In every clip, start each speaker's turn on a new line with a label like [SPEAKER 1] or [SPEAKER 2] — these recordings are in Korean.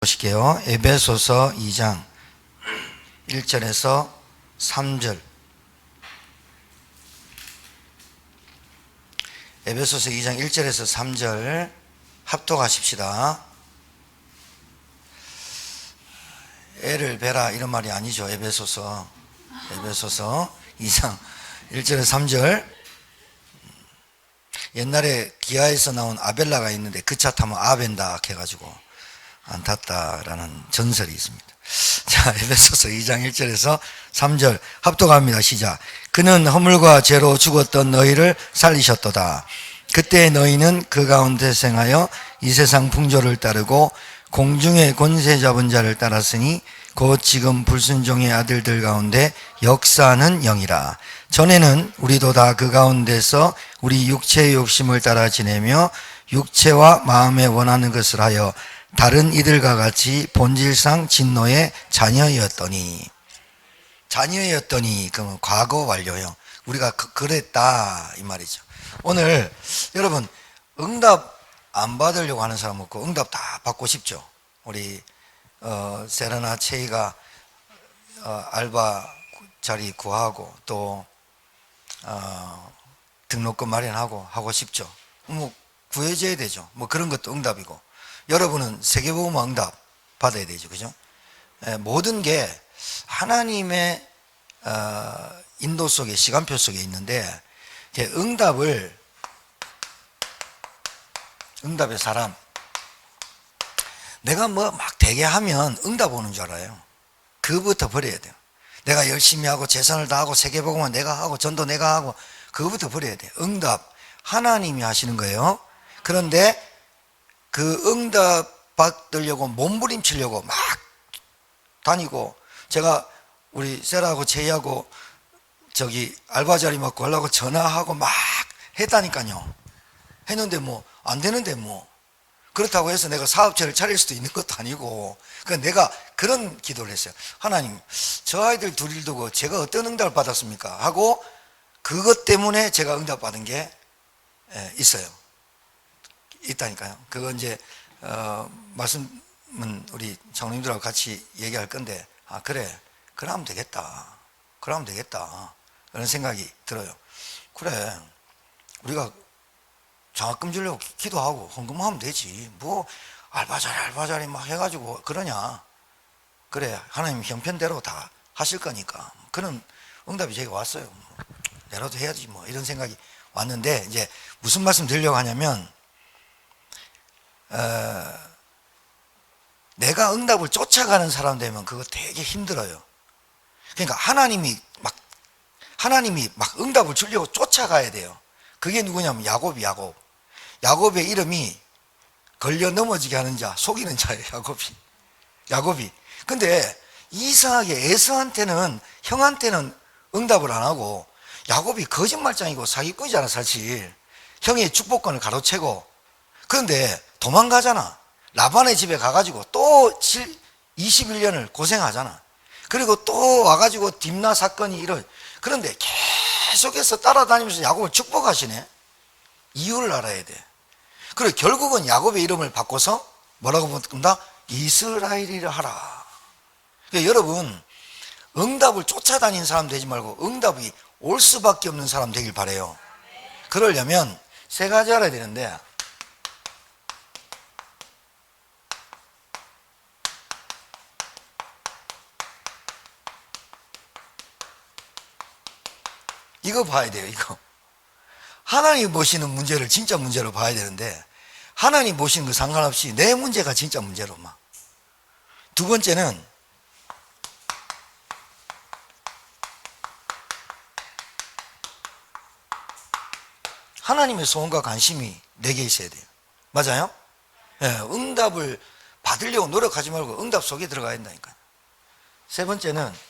[SPEAKER 1] 보실게요. 에베소서 2장 1절에서 3절. 에베소서 2장 1절에서 3절 합독하십시다. 애를 베라 이런 말이 아니죠. 에베소서 2장 1절에서 3절. 옛날에 기아에서 나온 아벨라가 있는데 그 차 타면 아벤다 해가지고 안 탔다라는 전설이 있습니다. 자, 에베소서 2장 1절에서 3절 합독합니다. 시작. 그는 허물과 죄로 죽었던 너희를 살리셨도다. 그때 너희는 그 가운데 생하여 이 세상 풍조를 따르고 공중의 권세 잡은 자를 따랐으니 곧 지금 불순종의 아들들 가운데 역사하는 영이라. 전에는 우리도 다 그 가운데서 우리 육체의 욕심을 따라 지내며 육체와 마음에 원하는 것을 하여 다른 이들과 같이 본질상 진노의 자녀였더니 그러면 과거 완료형. 우리가 그랬다 이 말이죠. 오늘 여러분 응답 안 받으려고 하는 사람 없고 응답 다 받고 싶죠. 우리 세라나 체이가 알바 자리 구하고 또 등록금 마련하고 하고 싶죠. 뭐 구해줘야 되죠. 뭐 그런 것도 응답이고, 여러분은 세계복음화 응답 받아야 되죠. 그죠? 모든 게 하나님의 인도 속에, 시간표 속에 있는데, 응답의 사람, 내가 뭐 막 되게 하면 응답 오는 줄 알아요. 그거부터 버려야 돼요. 내가 열심히 하고 최선을 다하고 세계복음화 내가 하고 전도 내가 하고 그거부터 버려야 돼요. 응답 하나님이 하시는 거예요. 그런데 그 응답 받으려고 몸부림치려고 막 다니고, 제가 우리 세라하고 제이하고 저기 알바 자리 맡고 하려고 전화하고 막 했다니까요. 했는데 뭐 안 되는데 뭐 그렇다고 해서 내가 사업체를 차릴 수도 있는 것도 아니고, 그러니까 내가 그런 기도를 했어요. 하나님, 저 아이들 둘을 두고 제가 어떤 응답을 받았습니까? 하고 그것 때문에 제가 응답 받은 게 있어요. 있다니까요. 그거 이제 말씀은 우리 장로님들하고 같이 얘기할 건데, 아 그래, 그러면 되겠다. 그러면 되겠다. 그런 생각이 들어요. 그래, 우리가 장학금 주려고 기도하고 헌금하면 되지. 뭐 알바자리 막 해가지고 그러냐. 그래, 하나님 형편대로 다 하실 거니까. 그런 응답이 제가 왔어요. 내라도 해야지 뭐 이런 생각이 왔는데, 이제 무슨 말씀 드리려고 하냐면, 내가 응답을 쫓아가는 사람 되면 그거 되게 힘들어요. 그러니까 하나님이 막 응답을 주려고 쫓아가야 돼요. 그게 누구냐면 야곱의 이름이 걸려 넘어지게 하는 자, 속이는 자예요. 야곱이. 근데 이상하게 에서한테는, 형한테는 응답을 안 하고, 야곱이 거짓말장이고 사기꾼이잖아 사실. 형의 축복권을 가로채고. 그런데 도망가잖아. 라반의 집에 가가지고 또 21년을 고생하잖아. 그리고 또 와가지고 딥나 사건이 일어나. 그런데 계속해서 따라다니면서 야곱을 축복하시네. 이유를 알아야 돼. 그리고 결국은 야곱의 이름을 바꿔서 뭐라고 부른다? 이스라엘이라 하라. 그러니까 여러분, 응답을 쫓아다니는 사람 되지 말고 응답이 올 수밖에 없는 사람 되길 바라요. 그러려면 세 가지 알아야 되는데, 이거 봐야 돼요. 이거 하나님 보시는 문제를 진짜 문제로 봐야 되는데, 하나님 보시는 거 상관없이 내 문제가 진짜 문제로 막. 두 번째는 하나님의 소원과 관심이 내게 있어야 돼요. 맞아요? 응답을 받으려고 노력하지 말고 응답 속에 들어가야 된다니까요. 세 번째는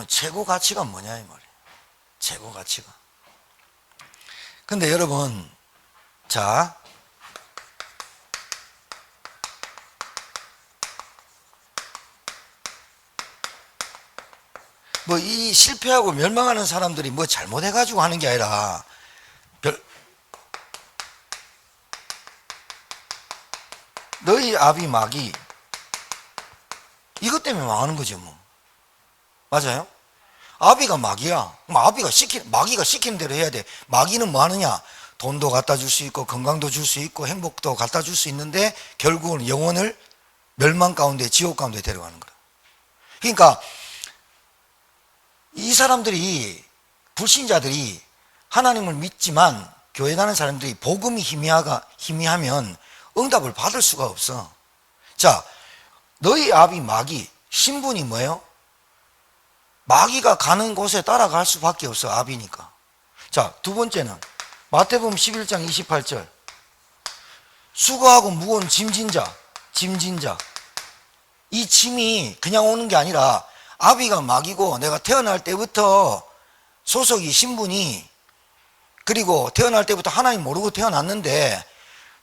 [SPEAKER 1] 최고 가치가 뭐냐 이 말이에요. 최고 가치가. 근데 여러분, 자, 뭐 이 실패하고 멸망하는 사람들이 뭐 잘못해가지고 하는 게 아니라 너희 아비 마귀 이것 때문에 망하는 거죠 뭐. 맞아요? 아비가 마귀야. 마귀가 시키는 대로 해야 돼. 마귀는 뭐 하느냐? 돈도 갖다 줄 수 있고 건강도 줄 수 있고 행복도 갖다 줄 수 있는데 결국은 영혼을 멸망 가운데 지옥 가운데 데려가는 거야. 그러니까 이 사람들이 불신자들이 하나님을 믿지만 교회 가는 사람들이 복음이 희미하면 응답을 받을 수가 없어. 자, 너희 아비 마귀 신분이 뭐예요? 마귀가 가는 곳에 따라갈 수밖에 없어. 아비니까. 자, 두 번째는 마태복음 11장 28절 수고하고 무거운 짐진 자 이 짐이 그냥 오는 게 아니라 아비가 마귀고 내가 태어날 때부터 소속이 신분이 그리고 태어날 때부터 하나님 모르고 태어났는데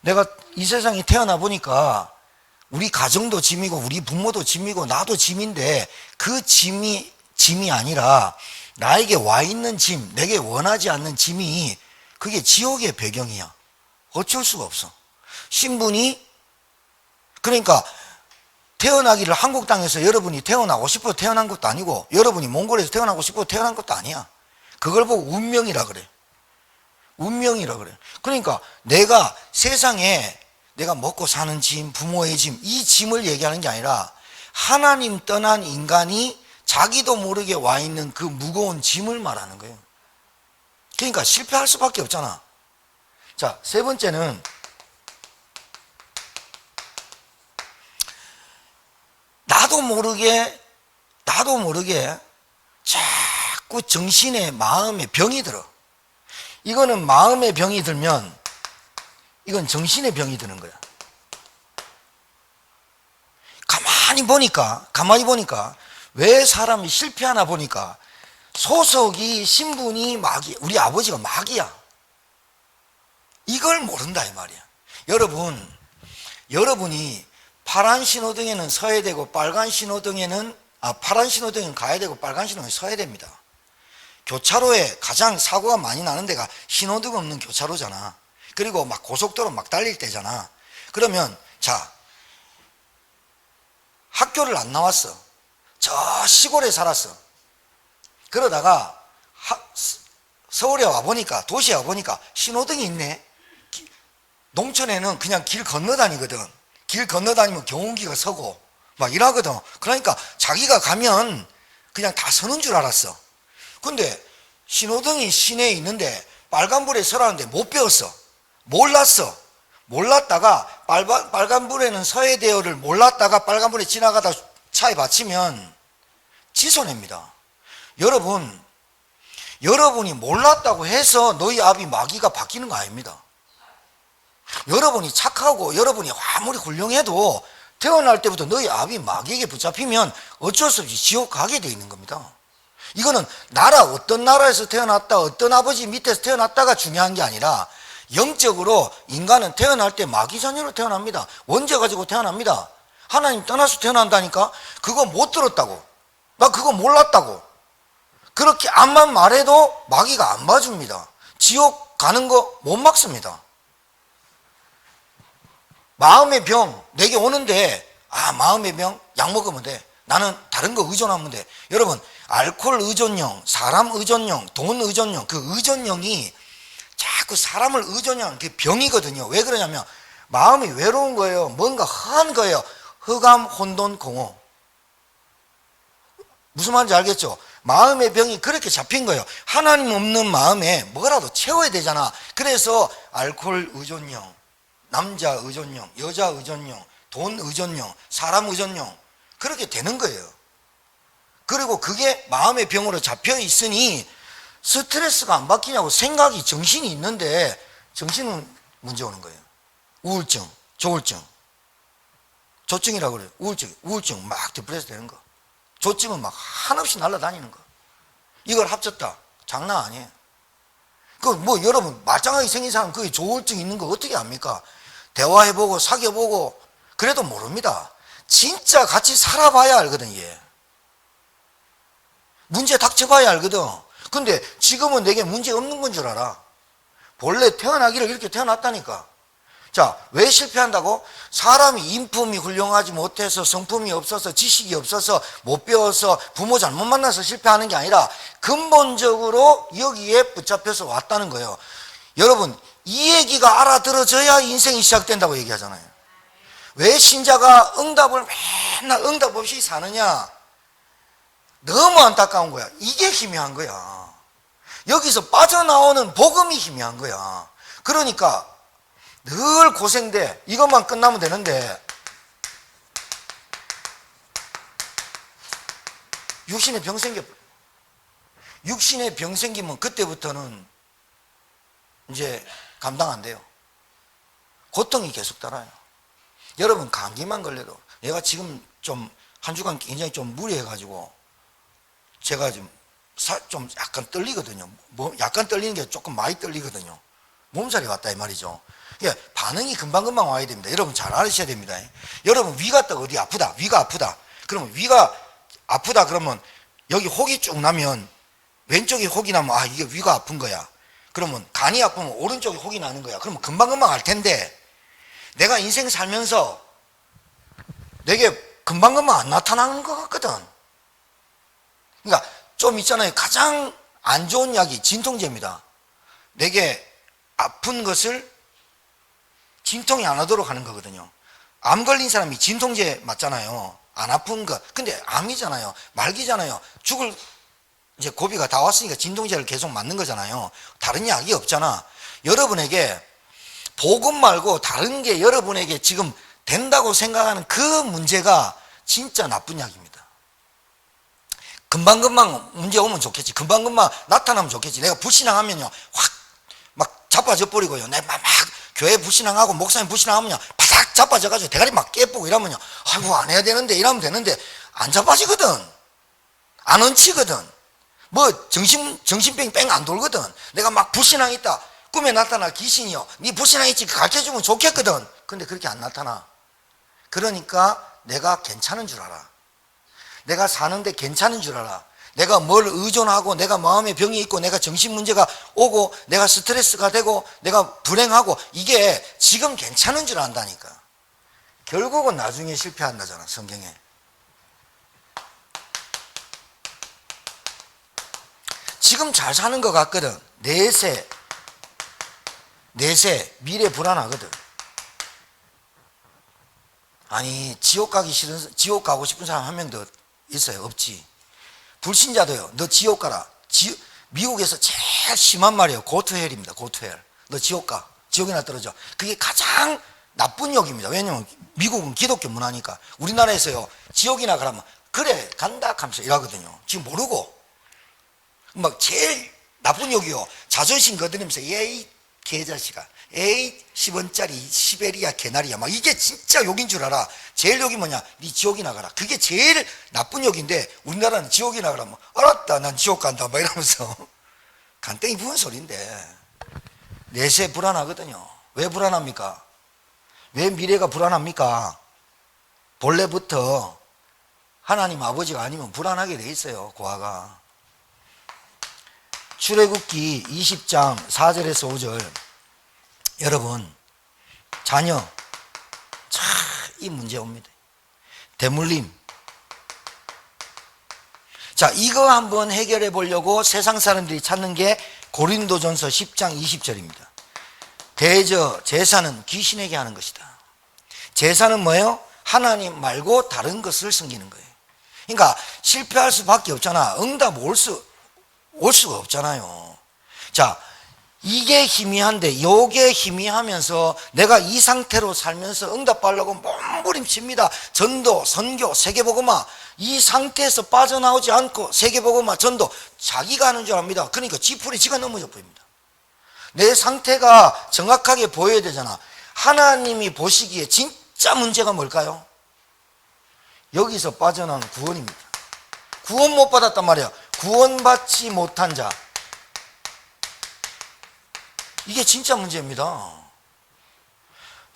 [SPEAKER 1] 내가 이 세상에 태어나 보니까 우리 가정도 짐이고 우리 부모도 짐이고 나도 짐인데 그 짐이 아니라 나에게 와 있는 짐, 내게 원하지 않는 짐이 그게 지옥의 배경이야. 어쩔 수가 없어. 신분이 그러니까 태어나기를 한국 땅에서 여러분이 태어나고 싶어 태어난 것도 아니고 여러분이 몽골에서 태어나고 싶어 태어난 것도 아니야. 그걸 보고 운명이라 그래. 운명이라 그래. 그러니까 내가 세상에 내가 먹고 사는 짐, 부모의 짐, 이 짐을 얘기하는 게 아니라 하나님 떠난 인간이 자기도 모르게 와 있는 그 무거운 짐을 말하는 거예요. 그러니까 실패할 수밖에 없잖아. 자, 세 번째는 나도 모르게 자꾸 정신에 마음에 병이 들어. 이거는 마음의 병이 들면 이건 정신의 병이 드는 거야. 가만히 보니까 왜 사람이 실패하나 보니까 소속이 신분이 마귀, 우리 아버지가 마귀야. 이걸 모른다 이 말이야. 여러분이 파란 신호등에는 서야 되고 파란 신호등에는 가야 되고 빨간 신호등에 서야 됩니다. 교차로에 가장 사고가 많이 나는 데가 신호등 없는 교차로잖아. 그리고 막 고속도로 막 달릴 때잖아. 그러면 자, 학교를 안 나왔어. 저 시골에 살았어. 그러다가 서울에 와보니까, 도시에 와보니까 신호등이 있네. 농촌에는 그냥 길 건너다니거든. 길 건너다니면 경운기가 서고 막 이러거든. 그러니까 자기가 가면 그냥 다 서는 줄 알았어. 근데 신호등이 시내에 있는데 빨간불에 서라는데 못 배웠어. 몰랐다가 빨간불에는 서야 돼요를 몰랐다가 빨간불에 지나가다 차에 받치면 지손해입니다. 여러분이 몰랐다고 해서 너희 아비 마귀가 바뀌는 거 아닙니다. 여러분이 착하고 여러분이 아무리 훌륭해도 태어날 때부터 너희 아비 마귀에게 붙잡히면 어쩔 수 없이 지옥 가게 돼 있는 겁니다. 이거는 어떤 나라에서 태어났다, 어떤 아버지 밑에서 태어났다가 중요한 게 아니라 영적으로 인간은 태어날 때 마귀 자녀로 태어납니다. 원죄 가지고 태어납니다. 하나님 떠나서 태어난다니까. 그거 못 들었다고, 나 그거 몰랐다고 그렇게 암만 말해도 마귀가 안 봐줍니다. 지옥 가는 거 못 막습니다. 마음의 병 내게 오는데 마음의 병 약 먹으면 돼. 나는 다른 거 의존하면 돼. 여러분, 알코올 의존형, 사람 의존형, 돈 의존형, 그 의존형이 자꾸 사람을 의존하는 게 병이거든요. 왜 그러냐면 마음이 외로운 거예요. 뭔가 허한 거예요. 흑암, 혼돈, 공허. 무슨 말인지 알겠죠? 마음의 병이 그렇게 잡힌 거예요. 하나님 없는 마음에 뭐라도 채워야 되잖아. 그래서 알코올 의존형, 남자 의존형, 여자 의존형, 돈 의존형, 사람 의존형, 그렇게 되는 거예요. 그리고 그게 마음의 병으로 잡혀 있으니 스트레스가 안 바뀌냐고. 생각이, 정신이 있는데 정신은 문제 오는 거예요. 우울증, 조울증, 조증이라고 그래요. 우울증 막 디프레스 되는 거, 조증은 막 한없이 날아다니는 거. 이걸 합쳤다, 장난 아니에요. 여러분 말짱하게 생긴 사람 그게 조울증 있는 거 어떻게 압니까? 대화해보고 사귀어보고 그래도 모릅니다. 진짜 같이 살아봐야 알거든. 얘 문제 닥쳐봐야 알거든. 근데 지금은 내게 문제 없는 건 줄 알아. 본래 태어나기를 이렇게 태어났다니까. 자, 왜 실패한다고? 사람이 인품이 훌륭하지 못해서, 성품이 없어서, 지식이 없어서, 못 배워서, 부모 잘못 만나서 실패하는 게 아니라 근본적으로 여기에 붙잡혀서 왔다는 거예요. 여러분, 이 얘기가 알아들어져야 인생이 시작된다고 얘기하잖아요. 왜 신자가 응답을 맨날 응답 없이 사느냐? 너무 안타까운 거야. 이게 희미한 거야. 여기서 빠져나오는 복음이 희미한 거야. 그러니까 늘 고생돼. 이것만 끝나면 되는데 육신에 병 생겨버려. 육신에 병 생기면 그때부터는 이제 감당 안 돼요. 고통이 계속 따라요. 여러분, 감기만 걸려도, 내가 지금 좀 한 주간 굉장히 좀 무리해가지고 제가 좀 약간 떨리거든요. 약간 떨리는 게 조금 많이 떨리거든요. 몸살이 왔다 이 말이죠. 반응이 금방금방 와야 됩니다. 여러분 잘 알으셔야 됩니다. 여러분 위가 딱 어디 아프다, 위가 아프다. 그러면 위가 아프다 그러면 여기 혹이 쭉 나면, 왼쪽에 혹이 나면 아 이게 위가 아픈 거야. 그러면 간이 아프면 오른쪽에 혹이 나는 거야. 그러면 금방금방 알 텐데, 내가 인생 살면서 내게 금방금방 안 나타나는 것 같거든. 그러니까 좀 있잖아요. 가장 안 좋은 약이 진통제입니다. 내게 아픈 것을 진통이 안 하도록 하는 거거든요. 암 걸린 사람이 진통제 맞잖아요. 안 아픈 거. 근데 암이잖아요. 말기잖아요. 죽을 이제 고비가 다 왔으니까 진통제를 계속 맞는 거잖아요. 다른 약이 없잖아. 여러분에게 복음 말고 다른 게 여러분에게 지금 된다고 생각하는 그 문제가 진짜 나쁜 약입니다. 금방금방 문제 오면 좋겠지. 금방금방 나타나면 좋겠지. 내가 불신앙하면요, 확 막 자빠져 버리고요. 내가 막 교회 불신앙하고 목사님 불신앙하면요, 바삭 자빠져가지고 대가리 막 깨쁘고 이러면요, 아이고 안 해야 되는데 이러면 되는데 안 자빠지거든. 안 얹히거든. 뭐 정신병이 뺑 안 돌거든. 내가 막 불신앙 있다, 꿈에 나타나 귀신이요, 네 불신앙 있지 가르쳐주면 좋겠거든. 근데 그렇게 안 나타나. 그러니까 내가 괜찮은 줄 알아. 내가 사는데 괜찮은 줄 알아. 내가 뭘 의존하고, 내가 마음에 병이 있고, 내가 정신 문제가 오고, 내가 스트레스가 되고, 내가 불행하고, 이게 지금 괜찮은 줄 안다니까. 결국은 나중에 실패한다잖아, 성경에. 지금 잘 사는 것 같거든. 내세 미래 불안하거든. 아니, 지옥 가고 싶은 사람 한 명도 있어요? 없지. 불신자도요, 너 지옥 가라. 미국에서 제일 심한 말이에요. 고투헬입니다. 고투헬. 너 지옥 가. 지옥이나 떨어져. 그게 가장 나쁜 욕입니다. 왜냐면 미국은 기독교 문화니까. 우리나라에서요, 지옥이나 가라면 그래 간다 하면서 이러거든요. 지금 모르고 막 제일 나쁜 욕이요, 자존심 거드리면서 에이 개자식아, 에이 10원짜리 시베리아 개나리야, 막 이게 진짜 욕인 줄 알아. 제일 욕이 뭐냐, 네 지옥이 나가라. 그게 제일 나쁜 욕인데, 우리나라는 지옥이 나가라, 뭐 알았다 난 지옥 간다 막 이러면서 간땡이 부은 소리인데, 내세 불안하거든요. 왜 불안합니까? 왜 미래가 불안합니까? 본래부터 하나님 아버지가 아니면 불안하게 돼 있어요, 고아가. 출애굽기 20장 4절에서 5절. 여러분, 자녀, 참 이 문제 옵니다. 대물림. 자, 이거 한번 해결해 보려고 세상 사람들이 찾는 게 고린도전서 10장 20절입니다. 대저 제사는 귀신에게 하는 것이다. 제사는 뭐예요? 하나님 말고 다른 것을 섬기는 거예요. 그러니까 실패할 수밖에 없잖아. 응답 올 수가 없잖아요. 자, 이게 희미한데, 요게 희미하면서 내가 이 상태로 살면서 응답하려고 몸부림칩니다. 전도, 선교, 세계복음화. 이 상태에서 빠져나오지 않고 세계복음화, 전도, 자기가 하는 줄 압니다. 그러니까 지풀이 지가 넘어져 버립니다. 내 상태가 정확하게 보여야 되잖아. 하나님이 보시기에 진짜 문제가 뭘까요? 여기서 빠져나오는 구원입니다. 구원 못 받았단 말이야. 구원받지 못한 자, 이게 진짜 문제입니다.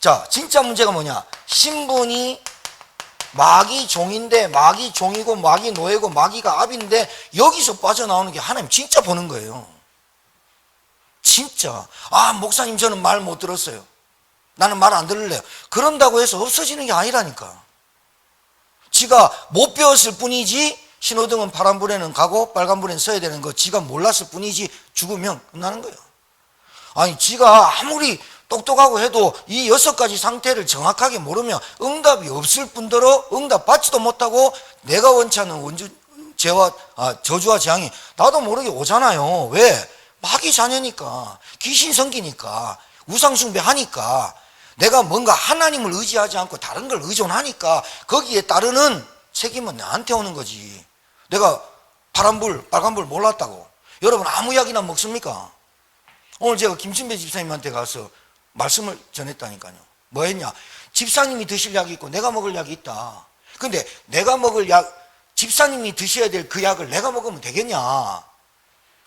[SPEAKER 1] 자, 진짜 문제가 뭐냐? 신분이 마귀 종인데 마귀 종이고 마귀 노예고 마귀가 압인데 여기서 빠져나오는 게 하나님 진짜 보는 거예요. 진짜. 아, 목사님 저는 말 못 들었어요. 나는 말 안 들을래요. 그런다고 해서 없어지는 게 아니라니까. 지가 못 배웠을 뿐이지 신호등은 파란불에는 가고 빨간불에는 서야 되는 거 지가 몰랐을 뿐이지 죽으면 끝나는 거예요. 아니 지가 아무리 똑똑하고 해도 이 6가지 상태를 정확하게 모르면 응답이 없을 뿐더러 응답 받지도 못하고 내가 원치 않는 저주와 재앙이 나도 모르게 오잖아요. 왜? 마귀 자녀니까, 귀신 섬기니까, 우상숭배하니까, 내가 뭔가 하나님을 의지하지 않고 다른 걸 의존하니까 거기에 따르는 책임은 나한테 오는 거지. 내가 파란불 빨간불 몰랐다고 여러분 아무 약이나 먹습니까? 오늘 제가 김신배 집사님한테 가서 말씀을 전했다니까요. 뭐 했냐? 집사님이 드실 약이 있고 내가 먹을 약이 있다. 근데 내가 먹을 약, 집사님이 드셔야 될 그 약을 내가 먹으면 되겠냐?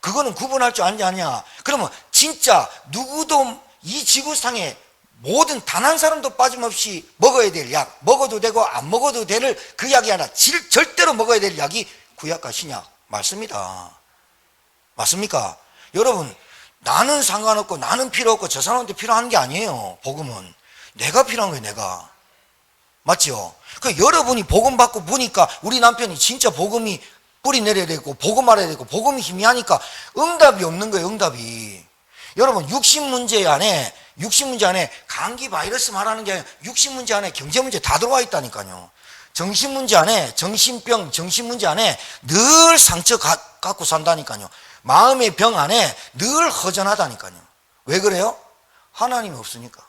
[SPEAKER 1] 그거는 구분할 줄 아냐 아냐? 그러면 진짜 누구도 이 지구상에 모든 단 한 사람도 빠짐없이 먹어야 될 약, 먹어도 되고 안 먹어도 될 그 약이 아니라 절대로 먹어야 될 약이 구약과 신약 맞습니다. 맞습니까? 여러분 나는 상관없고 나는 필요 없고 저 사람한테 필요한 게 아니에요. 복음은 내가 필요한 거예요. 내가. 맞죠? 그 여러분이 복음 받고 보니까 우리 남편이 진짜 복음이 뿌리 내려야 되고 복음 알아야 되고 복음이 희미하니까 응답이 없는 거예요. 응답이. 여러분 60문제 안에 감기 바이러스 말하는 게 아니라 60문제 안에 경제문제 다 들어와 있다니까요. 정신문제 안에 정신병 정신문제 안에 늘 상처 갖고 산다니까요. 마음의 병 안에 늘 허전하다니까요. 왜 그래요? 하나님이 없으니까.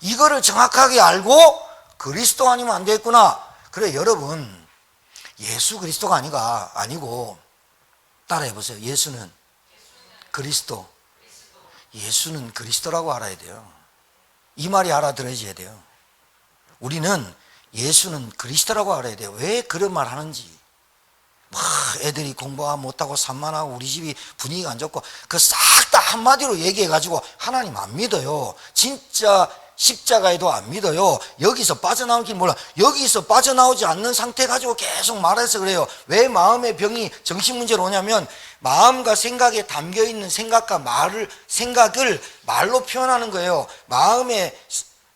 [SPEAKER 1] 이거를 정확하게 알고 그리스도 아니면 안 되겠구나. 그래 여러분 예수 그리스도가 아니고 따라해 보세요. 예수는 그리스도. 예수는 그리스도라고 알아야 돼요. 이 말이 알아들어져야 돼요. 우리는 예수는 그리스도라고 알아야 돼요. 왜 그런 말 하는지. 막 애들이 공부 못하고 산만하고 우리 집이 분위기가 안 좋고 그 싹 다 한마디로 얘기해가지고 하나님 안 믿어요. 진짜 십자가에도 안 믿어요. 여기서 빠져나올 길 몰라. 여기서 빠져나오지 않는 상태 가지고 계속 말해서 그래요. 왜 마음의 병이 정신문제로 오냐면 마음과 생각에 담겨있는 생각을 말로 표현하는 거예요.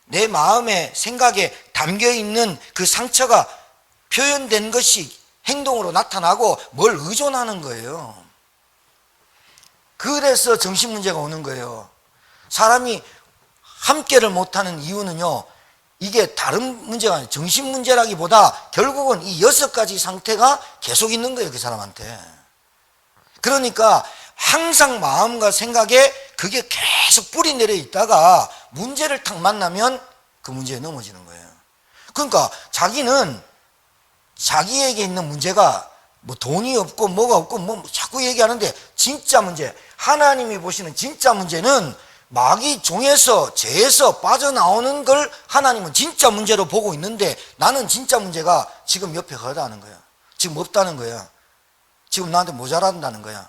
[SPEAKER 1] 내 마음의 생각에 담겨있는 그 상처가 표현된 것이 행동으로 나타나고 뭘 의존하는 거예요. 그래서 정신문제가 오는 거예요. 사람이 함께를 못하는 이유는요, 이게 다른 문제가 아니에요. 정신문제라기보다 결국은 이 6가지 상태가 계속 있는 거예요. 그 사람한테. 그러니까 항상 마음과 생각에 그게 계속 뿌리 내려 있다가 문제를 탁 만나면 그 문제에 넘어지는 거예요. 그러니까 자기는 자기에게 있는 문제가 뭐 돈이 없고 뭐가 없고 뭐 자꾸 얘기하는데 진짜 문제, 하나님이 보시는 진짜 문제는 마귀 종에서 죄에서 빠져나오는 걸 하나님은 진짜 문제로 보고 있는데 나는 진짜 문제가 지금 옆에 허다는 거야. 지금 없다는 거야. 지금 나한테 모자란다는 거야.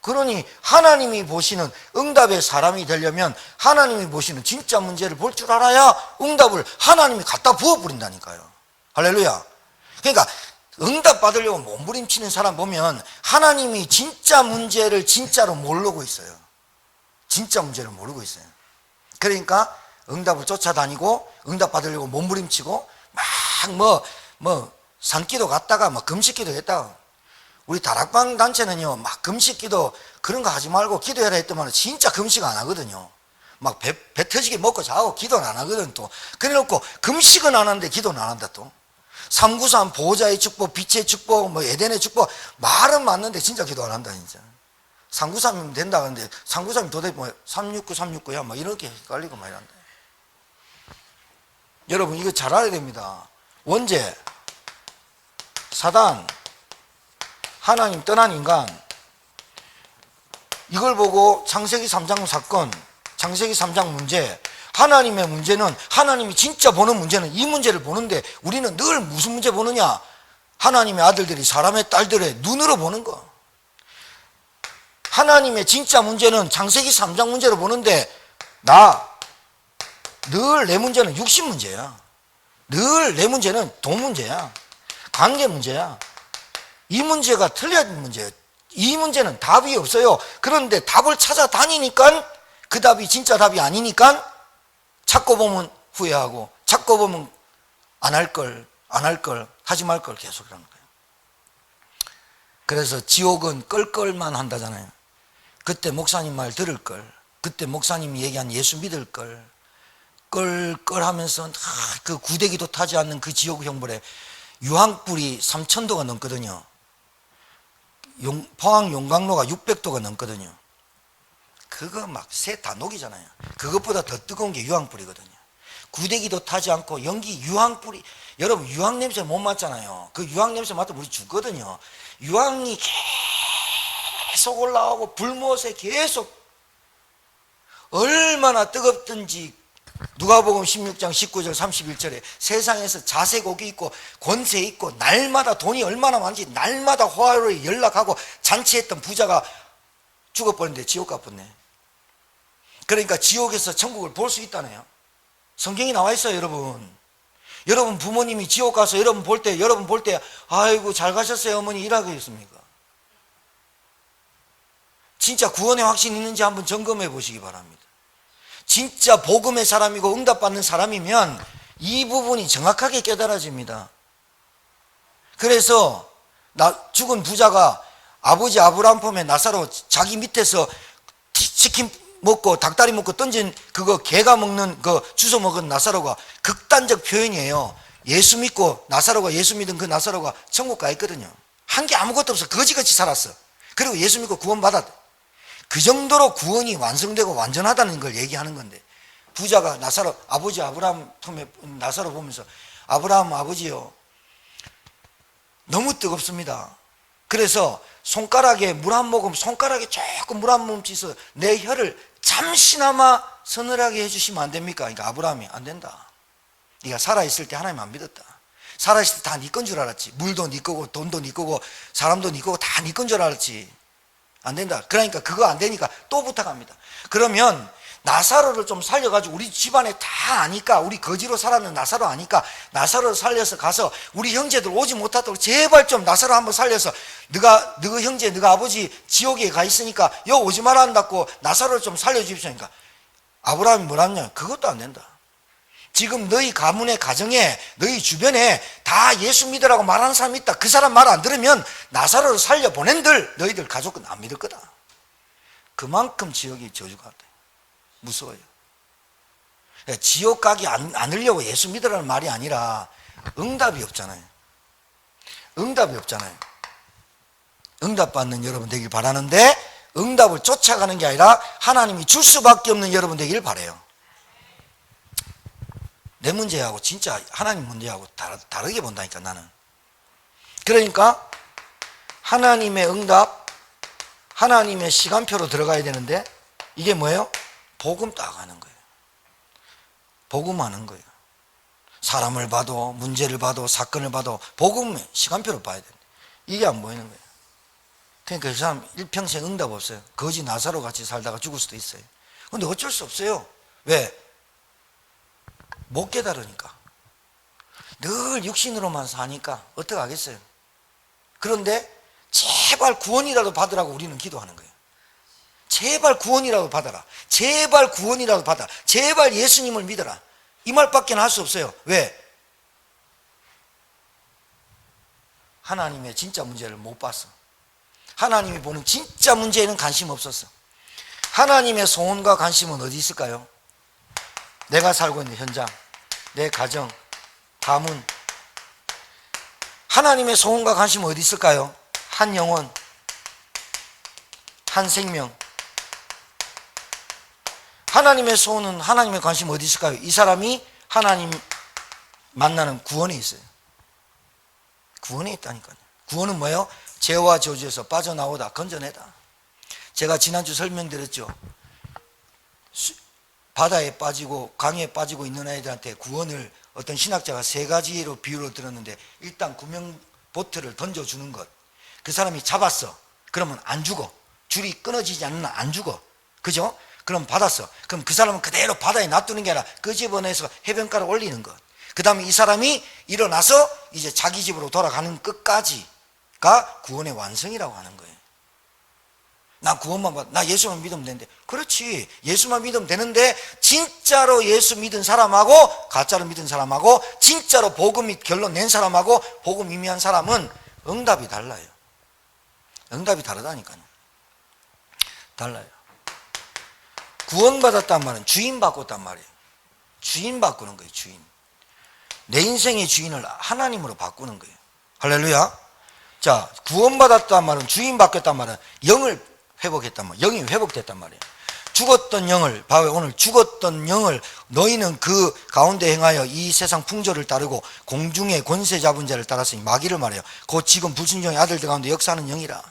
[SPEAKER 1] 그러니 하나님이 보시는 응답의 사람이 되려면 하나님이 보시는 진짜 문제를 볼 줄 알아야 응답을 하나님이 갖다 부어버린다니까요. 할렐루야. 그러니까 응답 받으려고 몸부림치는 사람 보면 하나님이 진짜 문제를 진짜로 모르고 있어요. 진짜 문제를 모르고 있어요. 그러니까 응답을 쫓아다니고 응답 받으려고 몸부림치고 막 산기도 갔다가 막 금식기도 했다가 우리 다락방 단체는요 막 금식기도 그런 거 하지 말고 기도해라 했더만 진짜 금식 안 하거든요. 막 배 터지게 먹고 자고 기도는 안 하거든. 또 그래 놓고 금식은 안 하는데 기도는 안 한다. 또 393 보호자의 축복, 빛의 축복, 뭐 에덴의 축복 말은 맞는데 진짜 기도 안 한다. 진짜 393이면 된다 하는데 393이 도대체 뭐 369, 369야 막 이렇게 헷갈리고 막 이런다. 여러분 이거 잘 알아야 됩니다. 원죄, 사단, 하나님 떠난 인간, 이걸 보고 창세기 3장 사건, 창세기 3장 문제, 하나님의 문제는 하나님이 진짜 보는 문제는 이 문제를 보는데 우리는 늘 무슨 문제 보느냐? 하나님의 아들들이 사람의 딸들의 눈으로 보는 거. 하나님의 진짜 문제는 창세기 3장 문제로 보는데 늘 내 문제는 육신 문제야. 늘 내 문제는 돈 문제야. 관계 문제야. 이 문제가 틀린 문제예요. 이 문제는 답이 없어요. 그런데 답을 찾아다니니까 그 답이 진짜 답이 아니니까 찾고 보면 후회하고 찾고 보면 안 할 걸, 하지 말 걸 계속 그러는 거예요. 그래서 지옥은 껄껄만 한다잖아요. 그때 목사님 말 들을 걸, 그때 목사님이 얘기한 예수 믿을 걸, 껄껄하면서 그 구데기도 타지 않는 그 지옥 형벌에 유황불이 3,000도가 넘거든요. 포항 용광로가 600도가 넘거든요. 그거 막 새 다 녹이잖아요. 그것보다 더 뜨거운 게 유황불이거든요. 구데기도 타지 않고 연기 유황불이, 여러분 유황 냄새 못 맡잖아요. 그 유황 냄새 맡으면 우리 죽거든요. 유황이 계속 올라오고 불못에 계속 얼마나 뜨겁든지 누가복음 16장 19절 31절에 세상에서 자세곡이 있고 권세 있고 날마다 돈이 얼마나 많은지 날마다 화요일에 연락하고 잔치했던 부자가 죽어버렸는데 지옥 가버렸네. 그러니까 지옥에서 천국을 볼 수 있다네요. 성경이 나와 있어요. 여러분 부모님이 지옥 가서 여러분 볼 때 아이고 잘 가셨어요 어머니 이라겠습니까? 진짜 구원의 확신이 있는지 한번 점검해 보시기 바랍니다. 진짜 복음의 사람이고 응답받는 사람이면 이 부분이 정확하게 깨달아집니다. 그래서 죽은 부자가 아버지 아브라함 폼에 나사로 자기 밑에서 치킨 먹고 닭다리 먹고 던진 그거 개가 먹는 그 주워 먹은 나사로가 극단적 표현이에요. 예수 믿고 나사로가 예수 믿은 그 나사로가 천국 가 있거든요. 한 게 아무것도 없어. 거지같이 살았어. 그리고 예수 믿고 구원 받았다. 그 정도로 구원이 완성되고 완전하다는 걸 얘기하는 건데, 부자가 나사로 아버지 아브라함 톰에 나사로 보면서 아브라함 아버지요 너무 뜨겁습니다. 그래서 손가락에 물 한 모금, 손가락에 조금 물 한 모금 찢어 내 혀를 잠시나마 서늘하게 해주시면 안 됩니까? 그러니까 아브라함이 안 된다. 네가 살아있을 때 하나님 안 믿었다. 살아있을 때 다 네 건 줄 알았지. 물도 네 거고 돈도 네 거고 사람도 네 거고 다 네 건 줄 알았지. 안 된다. 그러니까 그거 안 되니까 또 부탁합니다. 그러면 나사로를 좀 살려가지고 우리 집안에 다 아니까, 우리 거지로 살았는 나사로 아니까 나사로를 살려서 가서 우리 형제들 오지 못하도록 제발 좀 나사로 한번 살려서 너가 형제 너가 아버지 지옥에 가 있으니까 여 오지 마라 한다고 나사로를 좀 살려주십시오. 그러니까 아브라함이 뭐라냐? 그것도 안 된다. 지금 너희 가문의 가정에 너희 주변에 다 예수 믿으라고 말하는 사람이 있다. 그 사람 말 안 들으면 나사로를 살려보낸들 너희들 가족은 안 믿을 거다. 그만큼 지옥이 저주가 돼. 무서워요. 지옥 가기 않으려고 예수 믿으라는 말이 아니라 응답이 없잖아요. 응답이 없잖아요. 응답 받는 여러분 되길 바라는데 응답을 쫓아가는 게 아니라 하나님이 줄 수밖에 없는 여러분 되길 바라요. 내 문제하고 진짜 하나님 문제하고 다르게 본다니까 나는. 그러니까 하나님의 응답, 하나님의 시간표로 들어가야 되는데 이게 뭐예요? 복음 딱 하는 거예요. 복음하는 거예요. 사람을 봐도 문제를 봐도 사건을 봐도 복음의 시간표로 봐야 돼요. 이게 안 보이는 거예요. 그러니까 그 사람 일평생 응답 없어요. 거지 나사로 같이 살다가 죽을 수도 있어요. 그런데 어쩔 수 없어요. 왜? 못 깨달으니까. 늘 육신으로만 사니까 어떡하겠어요. 그런데 제발 구원이라도 받으라고 우리는 기도하는 거예요. 제발 구원이라도 받아라. 제발 구원이라도 받아. 제발 예수님을 믿어라. 이 말밖에 할 수 없어요. 왜? 하나님의 진짜 문제를 못 봤어. 하나님이 보는 진짜 문제에는 관심 없었어. 하나님의 소원과 관심은 어디 있을까요? 내가 살고 있는 현장, 내 가정, 가문. 하나님의 소원과 관심은 어디 있을까요? 한 영혼, 한 생명. 하나님의 소원은, 하나님의 관심은 어디 있을까요? 이 사람이 하나님 만나는 구원에 있어요. 구원에 있다니까요. 구원은 뭐예요? 죄와 저주에서 빠져나오다, 건져내다. 제가 지난주 설명드렸죠. 바다에 빠지고 강에 빠지고 있는 아이들한테 구원을 어떤 신학자가 세 가지로 비유로 들었는데, 일단 구명 보트를 던져주는 것. 그 사람이 잡았어. 그러면 안 죽어. 줄이 끊어지지 않는 한 안 죽어. 그죠? 그럼 받았어. 그럼 그 사람은 그대로 바다에 놔두는 게 아니라 끄집어내서 해변가로 올리는 것. 그 다음에 이 사람이 일어나서 이제 자기 집으로 돌아가는 끝까지가 구원의 완성이라고 하는 거예요. 나 구원만 받, 나 예수만 믿으면 되는데, 그렇지, 예수만 믿으면 되는데 진짜로 예수 믿은 사람하고 가짜로 믿은 사람하고 진짜로 복음이 결론 낸 사람하고 복음 이미한 사람은 응답이 달라요. 응답이 다르다니까요. 달라요. 구원받았단 말은 주인 바꿨단 말이에요. 주인 바꾸는 거예요. 주인. 내 인생의 주인을 하나님으로 바꾸는 거예요. 할렐루야. 자, 구원받았단 말은, 주인 바뀌었단 말은 영을 회복했단 말이에요. 영이 회복됐단 말이에요. 죽었던 영을, 바로 오늘 죽었던 영을 너희는 그 가운데 행하여 이 세상 풍조를 따르고 공중의 권세 잡은 자를 따랐으니, 마귀를 말해요. 곧 지금 불순종의 아들들 가운데 역사하는 영이라.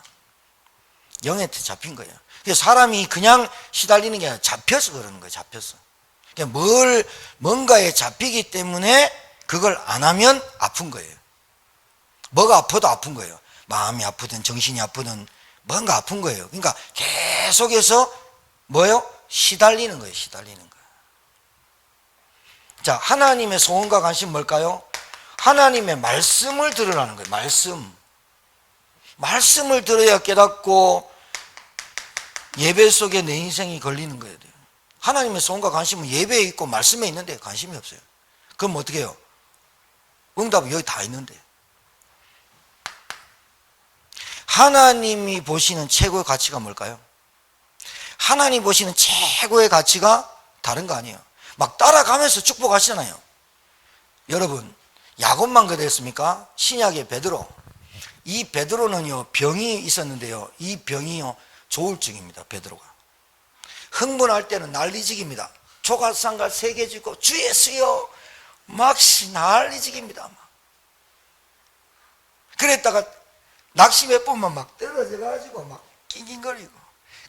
[SPEAKER 1] 영한테 잡힌 거예요. 그래서 사람이 그냥 시달리는 게 아니라 잡혀서 그러는 거예요. 잡혀서. 그러니까 뭔가에 잡히기 때문에 그걸 안 하면 아픈 거예요. 뭐가 아파도 아픈 거예요. 마음이 아프든 정신이 아프든 뭔가 아픈 거예요. 그러니까 계속해서 뭐예요? 시달리는 거예요. 시달리는 거예요. 자, 하나님의 소원과 관심 뭘까요? 하나님의 말씀을 들으라는 거예요. 말씀을 들어야 깨닫고 예배 속에 내 인생이 걸리는 거예요. 하나님의 소원과 관심은 예배에 있고 말씀에 있는데 관심이 없어요. 그럼 어떻게 해요? 응답은 여기 다 있는데. 하나님이 보시는 최고의 가치가 뭘까요? 하나님 보시는 최고의 가치가 다른 거 아니에요. 막 따라가면서 축복하시잖아요. 여러분, 야곱만 그랬습니까? 신약의 베드로. 이 베드로는요, 병이 있었는데요, 이 병이요, 조울증입니다. 베드로가 흥분할 때는 난리직입니다. 조각상갈 3개 쥐고 주 예수여 막 난리직입니다. 막. 그랬다가 낚시 몇 번만 막 떨어져 가지고 막 낑낑거리고.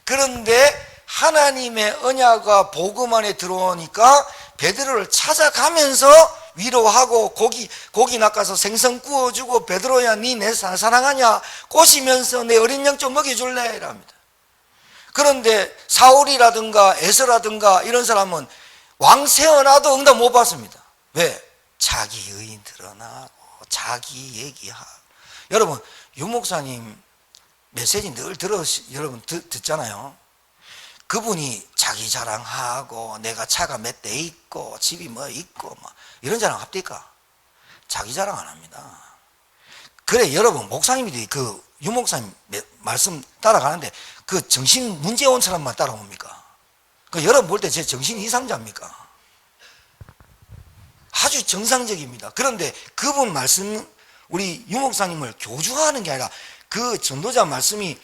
[SPEAKER 1] 그런데 하나님의 언약과 복음 안에 들어오니까 베드로를 찾아가면서 위로하고 고기 낚아서 생선 구워주고, 베드로야 니 내 사랑하냐, 꼬시면서 내 어린 양 좀 먹여줄래 이랍니다. 그런데 사울이라든가 에서라든가 이런 사람은 왕 세워놔도 응답 못 받습니다. 왜? 자기 의인 드러나고 자기 얘기하고. 여러분, 유 목사님 메시지 늘 여러분 듣잖아요. 그분이 자기 자랑하고 내가 차가 몇 대 있고 집이 뭐 있고 막 이런 자랑 합니까? 자기 자랑 안 합니다. 그래, 여러분, 목사님들이 그 유 목사님 말씀 따라가는데 그 정신 문제 온 사람만 따라옵니까? 그 여러분 볼 때 제 정신 이상자입니까? 아주 정상적입니다. 그런데 그분 말씀, 우리 유 목사님을 교주화하는 게 아니라 그 전도자 말씀이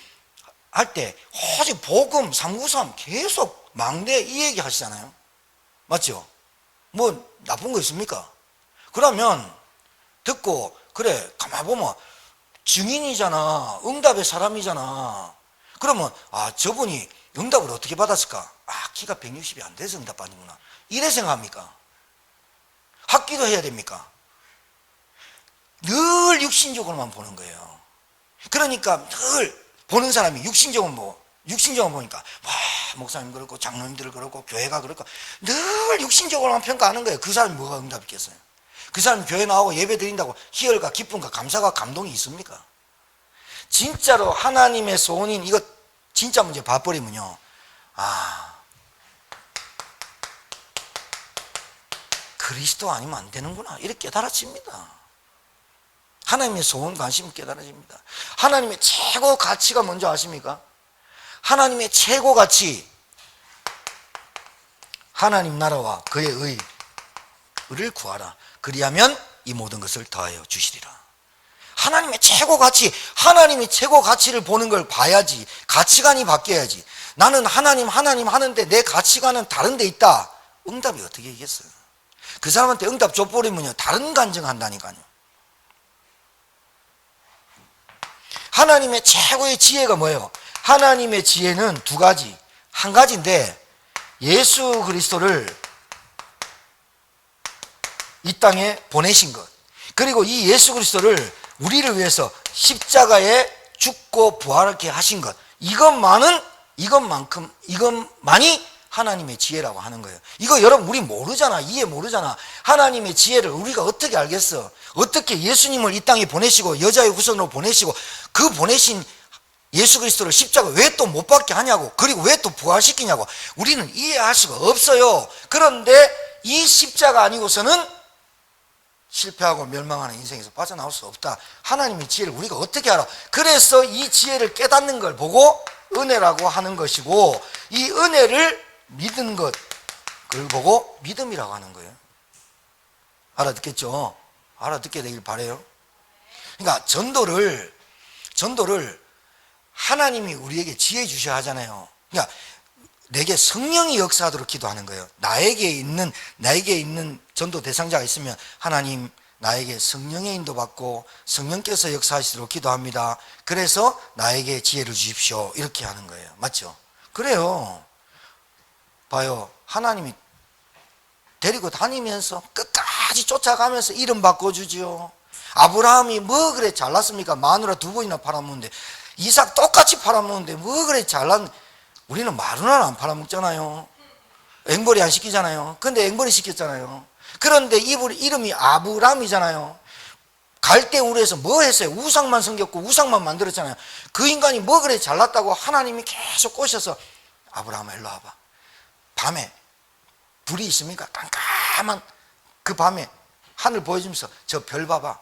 [SPEAKER 1] 할 때 오직 복음 393 계속 망대 이 얘기 하시잖아요. 맞죠? 뭐 나쁜 거 있습니까? 그러면 듣고, 그래, 가만 보면 증인이잖아, 응답의 사람이잖아. 그러면 저분이 응답을 어떻게 받았을까? 키가 160이 안 돼서 응답 받는구나, 이래 생각합니까? 학기도 해야 됩니까? 늘 육신적으로만 보는 거예요. 그러니까 늘 보는 사람이 육신적으로 보니까 와, 목사님 그렇고 장로님들 그렇고 교회가 그렇고 늘 육신적으로만 평가하는 거예요. 그 사람이 뭐가 응답 있겠어요? 그 사람이 교회 나오고 예배 드린다고 희열과 기쁨과 감사가 감동이 있습니까? 진짜로 하나님의 소원인 이거 진짜 문제 봐버리면요, 그리스도 아니면 안 되는구나, 이렇게 깨달아집니다. 하나님의 소원 관심이 깨달아집니다. 하나님의 최고 가치가 뭔지 아십니까? 하나님의 최고 가치, 하나님 나라와 그의 의를 구하라. 그리하면 이 모든 것을 더하여 주시리라. 하나님의 최고 가치, 하나님이 최고 가치를 보는 걸 봐야지 가치관이 바뀌어야지. 나는 하나님 하는데 내 가치관은 다른 데 있다. 응답이 어떻게 이겠어요? 그 사람한테 응답 줘버리면요, 다른 간증한다니까요. 하나님의 최고의 지혜가 뭐예요? 하나님의 지혜는 두 가지. 한 가지인데, 예수 그리스도를 이 땅에 보내신 것, 그리고 이 예수 그리스도를 우리를 위해서 십자가에 죽고 부활하게 하신 것, 이것만이 하나님의 지혜라고 하는 거예요. 이거 여러분 우리 모르잖아. 이해 모르잖아. 하나님의 지혜를 우리가 어떻게 알겠어? 어떻게 예수님을 이 땅에 보내시고 여자의 후손으로 보내시고 그 보내신 예수 그리스도를 십자가 왜 또 못 박게 하냐고, 그리고 왜 또 부활시키냐고 우리는 이해할 수가 없어요. 그런데 이 십자가 아니고서는 실패하고 멸망하는 인생에서 빠져나올 수 없다. 하나님의 지혜를 우리가 어떻게 알아? 그래서 이 지혜를 깨닫는 걸 보고 은혜라고 하는 것이고, 이 은혜를 믿는 것, 그걸 보고 믿음이라고 하는 거예요. 알아듣겠죠? 알아듣게 되길 바라요. 그러니까 전도를 하나님이 우리에게 지혜 주셔야 하잖아요. 그러니까 내게 성령이 역사하도록 기도하는 거예요. 나에게 있는 전도 대상자가 있으면 하나님 나에게 성령의 인도받고 성령께서 역사하시도록 기도합니다. 그래서 나에게 지혜를 주십시오. 이렇게 하는 거예요. 맞죠? 그래요. 봐요. 하나님이 데리고 다니면서 끝까지 쫓아가면서 이름 바꿔주지요. 아브라함이 뭐 그래 잘났습니까? 마누라 2번이나 팔아먹는데, 이삭 똑같이 팔아먹는데 뭐 그래 잘났. 우리는 마누라는 안 팔아먹잖아요. 앵벌이 안 시키잖아요. 근데 앵벌이 시켰잖아요. 그런데 이름이 아브람이잖아요. 갈대우르에서 뭐 했어요? 우상만 섬겼고 우상만 만들었잖아요. 그 인간이 뭐 그래 잘났다고 하나님이 계속 꼬셔서 아브라함아 일로 와봐. 밤에 불이 있습니까? 깜깜한 그 밤에 하늘 보여주면서 저 별 봐봐.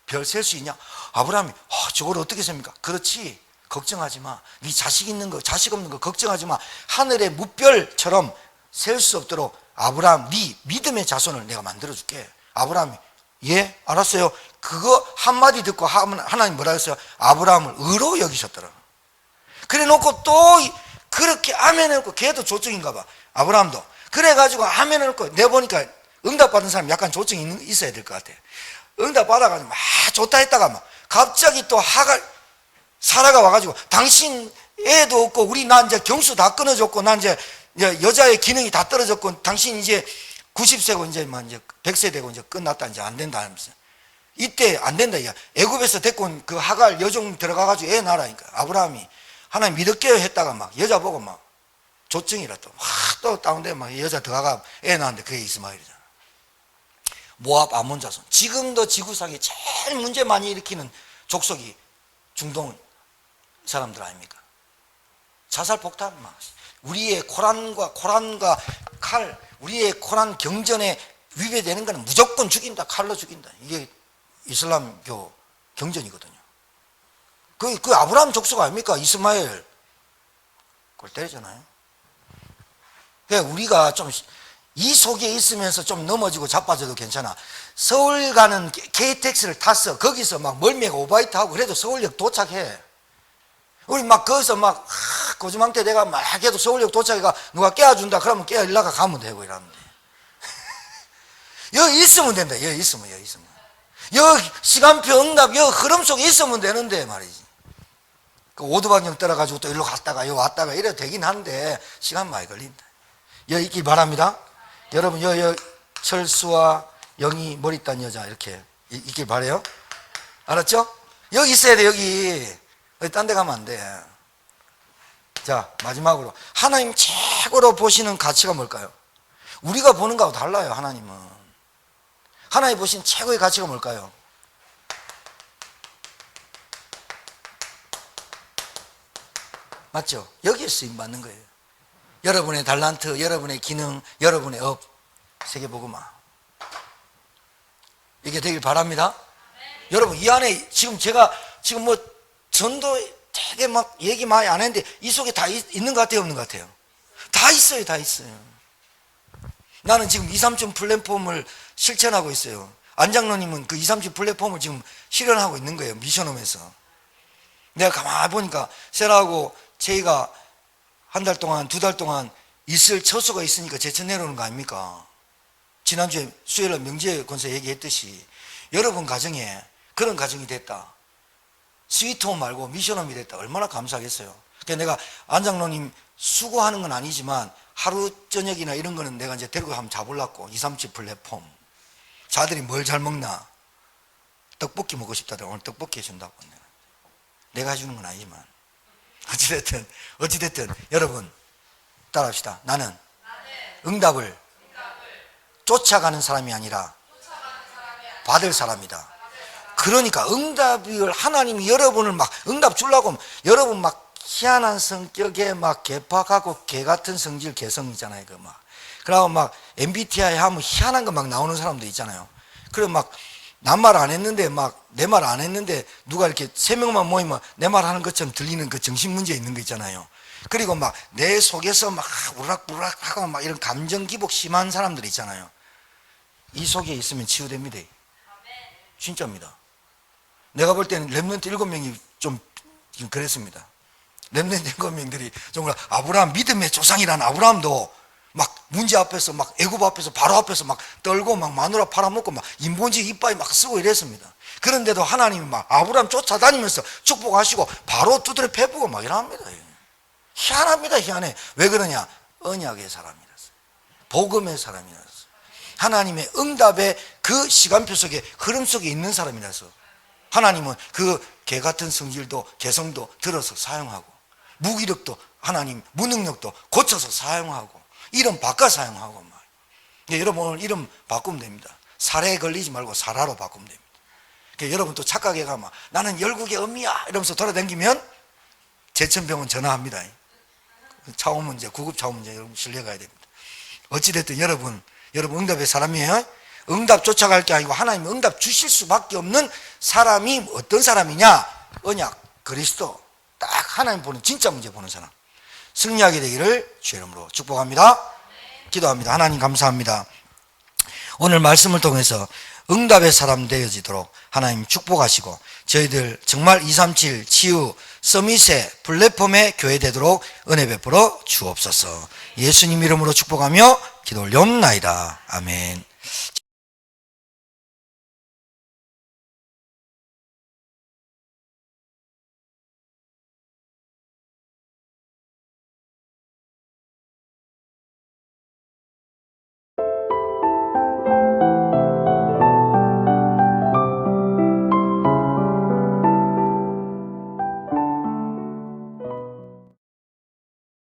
[SPEAKER 1] 별 셀 수 있냐? 아브라함이 저걸 어떻게 셉니까? 그렇지, 걱정하지 마. 네 자식 있는 거 자식 없는 거 걱정하지 마. 하늘의 무별처럼 셀 수 없도록 아브라함 네 믿음의 자손을 내가 만들어줄게. 아브라함이 예 알았어요. 그거 한마디 듣고 하나님 뭐라 했어요? 아브라함을 의로 여기셨더라. 그래 놓고 또 그렇게 아멘 해놓고, 걔도 조증인가 봐, 아브라함도. 그래가지고 아멘 해놓고 내보니까 응답받은 사람 약간 조증이 있어야 될 것 같아. 응답 받아가지고 막 좋다 했다가 막 갑자기 또 사라가 와가지고 당신 애도 없고 나 이제 경수 다 끊어졌고 나 이제 여자의 기능이 다 떨어졌고 당신 이제 90세고 이제 100세 되고 이제 끝났다, 이제 안 된다 하면서, 이때 안 된다. 애굽에서 데리고 온 그 하갈 여종 들어가가지고 애 낳으라니까. 아브라함이 하나님 믿을게요 했다가 막 여자 보고 막 조증이라 또 다운돼 막 여자 들어가가 애 낳았는데 그게 이스마엘이잖아. 모압 아몬 자손. 지금도 지구상에 제일 문제 많이 일으키는 족속이 중동 사람들 아닙니까? 자살 폭탄 막 우리의 코란과 칼, 우리의 코란 경전에 위배되는 거는 무조건 죽인다, 칼로 죽인다. 이게 이슬람교 경전이거든요. 그 아브라함 족속 아닙니까? 이스마엘. 그걸 때리잖아요. 그러니까 우리가 좀 이 속에 있으면서 좀 넘어지고 자빠져도 괜찮아. 서울 가는 KTX를 탔어. 거기서 막 멀미가 오바이트 하고 그래도 서울역 도착해. 우리 막 거기서 막 고주망태 내가 막 해도 서울역 도착해가 누가 깨워준다 그러면 깨워 일나가 가면 되고 이러는데 여기 있으면 된다. 여기 있으면 여기 시간표 응답 여기 흐름 속에 있으면 되는데 말이지. 그 오두방정 떨어가지고 또 일로 갔다가 여기 왔다가 이래도 되긴 한데 시간 많이 걸린다. 여기 있기 바랍니다. 여러분 여기 철수와 영희 머리 딴 여자 이렇게 있길 바래요. 알았죠? 여기 있어야 돼. 여기 딴 데 가면 안 돼. 자, 마지막으로 하나님 최고로 보시는 가치가 뭘까요? 우리가 보는 거하고 달라요. 하나님 보시는 최고의 가치가 뭘까요? 맞죠? 여기에 쓰임받는 거예요. 여러분의 달란트, 여러분의 기능, 여러분의 업, 세계복음화. 이게 되길 바랍니다. 여러분 이 안에 제가 뭐 전도 되게 막 얘기 많이 안 했는데 이 속에 다 있는 것 같아요, 없는 것 같아요? 다 있어요. 나는 지금 237 플랫폼을 실천하고 있어요. 안장로님은 그 237 플랫폼을 지금 실현하고 있는 거예요. 미션홈에서. 내가 가만히 보니까 세라하고 제이가 한 달 동안, 2달 동안 있을 처소가 있으니까 제천 내려오는 거 아닙니까? 지난주에 수요일날 명지의 권사 얘기했듯이 여러분 가정에 그런 가정이 됐다. 스위트홈 말고 미션홈이 됐다. 얼마나 감사하겠어요. 그러니까 내가 안장로님 수고하는 건 아니지만 하루 저녁이나 이런 거는 내가 이제 데리고 한번 잡으려고 237 플랫폼. 자들이 뭘 잘 먹나? 떡볶이 먹고 싶다더라. 오늘 떡볶이 해준다고. 내가 해주는 건 아니지만 어찌됐든 여러분 따라합시다. 나는 응답을 쫓아가는 사람이 아니라 받을 사람이다. 그러니까 응답을 하나님이 여러분을 막 응답 주려고 하면 여러분 막 희한한 성격에 막 개팍하고 개 같은 성질 개성이잖아요. 그 막 그러고 막 MBTI 하면 희한한 거 막 나오는 사람도 있잖아요. 그래 막 남 말 안 했는데 막 내 말 안 했는데 누가 이렇게 3명만 모이면 내 말 하는 것처럼 들리는 그 정신 문제 있는 거 있잖아요. 그리고 막 내 속에서 막 우락부락 하고 막 이런 감정 기복 심한 사람들 있잖아요. 이 속에 있으면 치유됩니다. 진짜입니다. 내가 볼 때는 렘넌트 7명이 좀 그랬습니다. 렘넌트 7명들이 정말 아브라함 믿음의 조상이라는 아브라함도 막 문제 앞에서 막 애굽 앞에서 바로 앞에서 막 떨고 막 마누라 팔아먹고 막 인본주의 이빠이 막 쓰고 이랬습니다. 그런데도 하나님이 막 아브라함 쫓아다니면서 축복하시고 바로 두드려 패부고 막 이랍니다. 희한합니다. 희한해. 왜 그러냐? 언약의 사람이라서, 복음의 사람이라서, 하나님의 응답의 그 시간표 속에 흐름 속에 있는 사람이라서 하나님은 그 개 같은 성질도 개성도 들어서 사용하고 무기력도 하나님 무능력도 고쳐서 사용하고 이름 바꿔 사용하고 막. 여러분 오늘 이름 바꾸면 됩니다. 살에 걸리지 말고 사라로 바꾸면 됩니다. 여러분 또 착각해 가면 나는 열국의 어미야 이러면서 돌아다니면 제천병원 전화합니다. 차원 문제, 구급 차원 문제 여러분 실려가야 됩니다. 어찌됐든 여러분 응답의 사람이에요. 응답 쫓아갈 게 아니고 하나님 응답 주실 수밖에 없는 사람이 어떤 사람이냐? 언약, 그리스도. 딱 하나님 보는 진짜 문제 보는 사람. 승리하게 되기를 주의 이름으로 축복합니다. 기도합니다. 하나님 감사합니다. 오늘 말씀을 통해서 응답의 사람 되어지도록 하나님 축복하시고 저희들 정말 237 치유 서밋의 플랫폼의 교회 되도록 은혜 베풀어 주옵소서. 예수님 이름으로 축복하며 기도 올려옵나이다. 아멘.